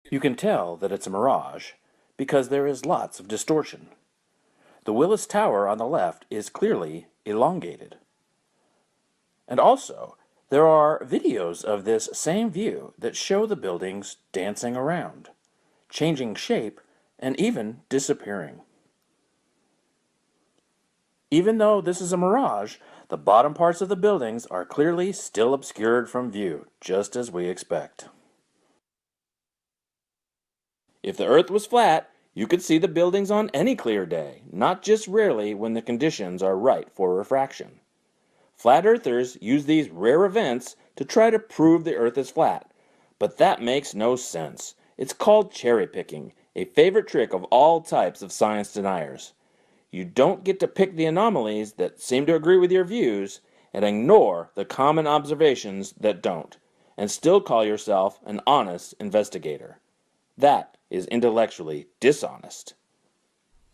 You can tell that it's a mirage because there is lots of distortion. The Willis Tower on the left is clearly elongated. And also, there are videos of this same view that show the buildings dancing around, changing shape, and even disappearing. Even though this is a mirage, the bottom parts of the buildings are clearly still obscured from view, just as we expect. If the Earth was flat, you could see the buildings on any clear day, not just rarely when the conditions are right for refraction. Flat Earthers use these rare events to try to prove the Earth is flat, but that makes no sense. It's called cherry picking, a favorite trick of all types of science deniers. You don't get to pick the anomalies that seem to agree with your views and ignore the common observations that don't, and still call yourself an honest investigator. That is intellectually dishonest.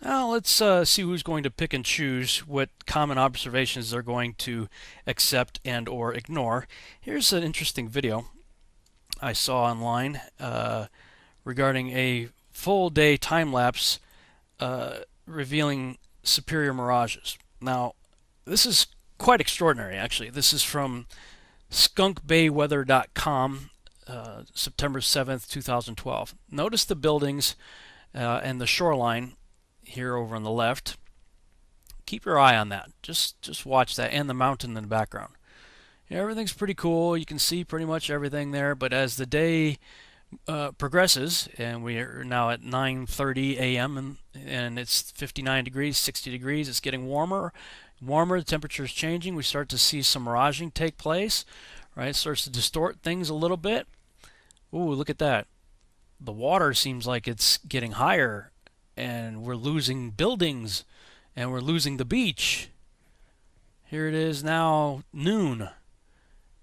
Now let's see who's going to pick and choose what common observations they're going to accept and or ignore. Here's an interesting video I saw online regarding a full day time lapse revealing superior mirages. Now, this is quite extraordinary, actually. This is from skunkbayweather.com, September 7th, 2012. Notice the buildings and the shoreline here over on the left. Keep your eye on that. Just watch that, and the mountain in the background. Everything's pretty cool. You can see pretty much everything there, but as the day progresses, and we are now at 9:30 a.m. and it's 59 degrees, 60 degrees. It's getting warmer. The temperature is changing. We start to see some miraging take place. Right, it starts to distort things a little bit. Ooh, look at that. The water seems like it's getting higher, and we're losing buildings, and we're losing the beach. Here it is now, noon,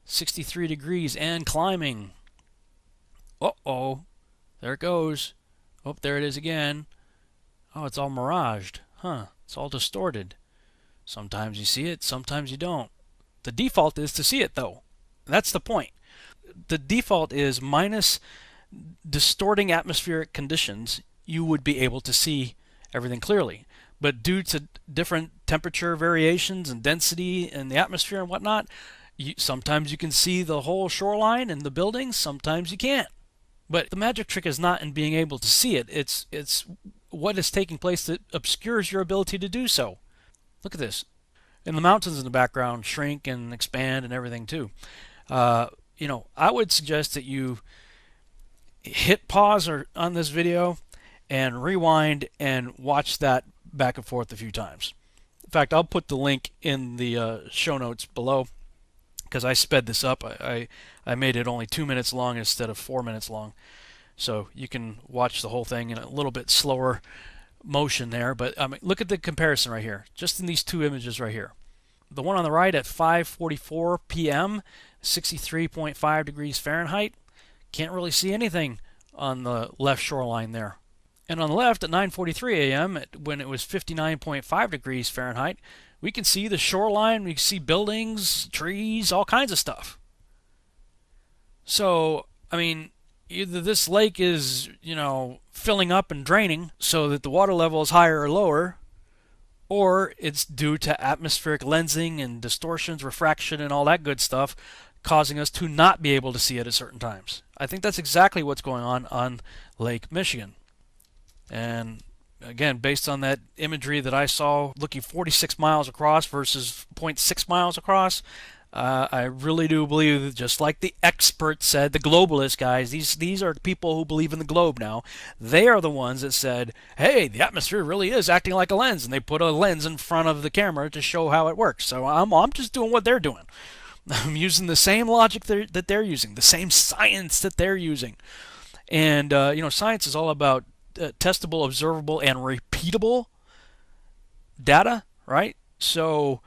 63 degrees and climbing. Uh-oh, there it goes. Oh, there it is again. Oh, it's all miraged. Huh, it's all distorted. Sometimes you see it, sometimes you don't. The default is to see it, though. That's the point. The default is minus distorting atmospheric conditions, you would be able to see everything clearly. But due to different temperature variations and density in the atmosphere and whatnot, sometimes you can see the whole shoreline and the buildings, sometimes you can't. But the magic trick is not in being able to see it. It's what is taking place that obscures your ability to do so. Look at this. And the mountains in the background shrink and expand and everything too. I would suggest that you hit pause on this video and rewind and watch that back and forth a few times. In fact, I'll put the link in the show notes below because I sped this up. I made it only 2 minutes long instead of 4 minutes long. So you can watch the whole thing in a little bit slower motion there. But look at the comparison right here, just in these two images right here. The one on the right at 5:44 p.m., 63.5 degrees Fahrenheit. Can't really see anything on the left shoreline there. And on the left at 9:43 a.m., when it was 59.5 degrees Fahrenheit, we can see the shoreline, we can see buildings, trees, all kinds of stuff. So, either this lake is, filling up and draining so that the water level is higher or lower, or it's due to atmospheric lensing and distortions, refraction, and all that good stuff, causing us to not be able to see it at certain times. I think that's exactly what's going on Lake Michigan. And again, based on that imagery that I saw looking 46 miles across versus 0.6 miles across, I really do believe that, just like the experts said, the globalist guys, these are people who believe in the globe now. They are the ones that said, hey, the atmosphere really is acting like a lens, and they put a lens in front of the camera to show how it works. So I'm just doing what they're doing. I'm using the same logic that they're using, the same science that they're using. And, science is all about testable, observable, and repeatable data, right? So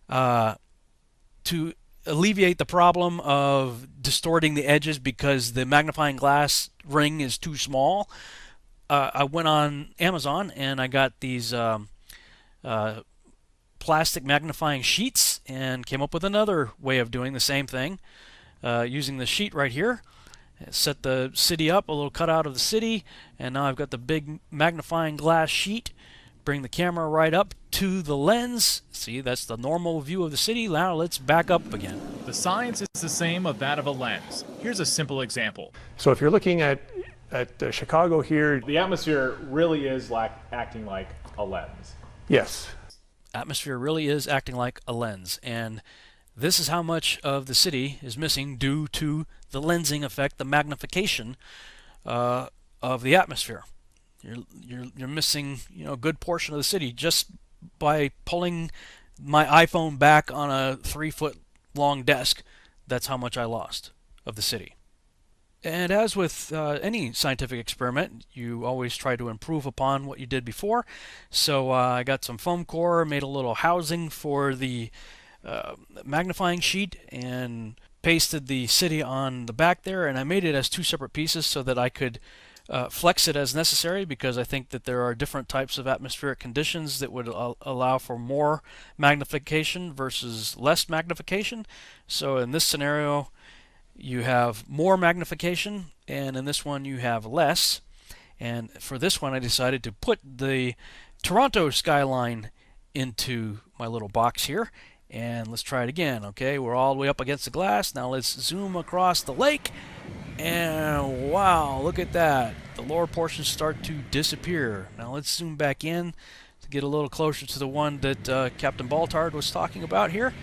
to alleviate the problem of distorting the edges because the magnifying glass ring is too small, I went on Amazon and I got these plastic magnifying sheets and came up with another way of doing the same thing using the sheet right here. Set the city up, a little cutout of the city, and now I've got the big magnifying glass sheet. Bring the camera right up to the lens. See, that's the normal view of the city. Now let's back up again. The science is the same of that of a lens. Here's a simple example. So if you're looking at Chicago here, The atmosphere really is acting like a lens. yes. Atmosphere really is acting like a lens, and this is how much of the city is missing due to the lensing effect, the magnification of the atmosphere. You're missing, you know, a good portion of the city just by pulling my iPhone back on a 3-foot long desk. That's how much I lost of the city. And as with any scientific experiment, you always try to improve upon what you did before. So I got some foam core, made a little housing for the magnifying sheet, and pasted the city on the back there, and I made it as 2 separate pieces so that I could flex it as necessary, because I think that there are different types of atmospheric conditions that would allow for more magnification versus less magnification. So in this scenario you have more magnification, and in this one you have less. And for this one I decided to put the Toronto skyline into my little box here. And let's try it again. Okay, we're all the way up against the glass. Now let's zoom across the lake. And wow, look at that. The lower portions start to disappear. Now let's zoom back in to get a little closer to the one that Captain Baltard was talking about here.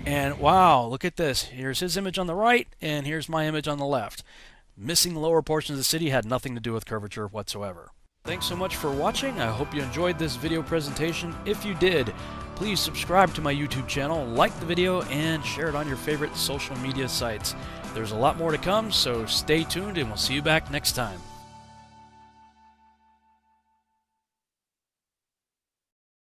And wow, look at this. Here's his image on the right, and here's my image on the left. Missing the lower portions of the city had nothing to do with curvature whatsoever. Thanks so much for watching. I hope you enjoyed this video presentation. If you did, please subscribe to my YouTube channel, like the video, and share it on your favorite social media sites. There's a lot more to come, so stay tuned and we'll see you back next time.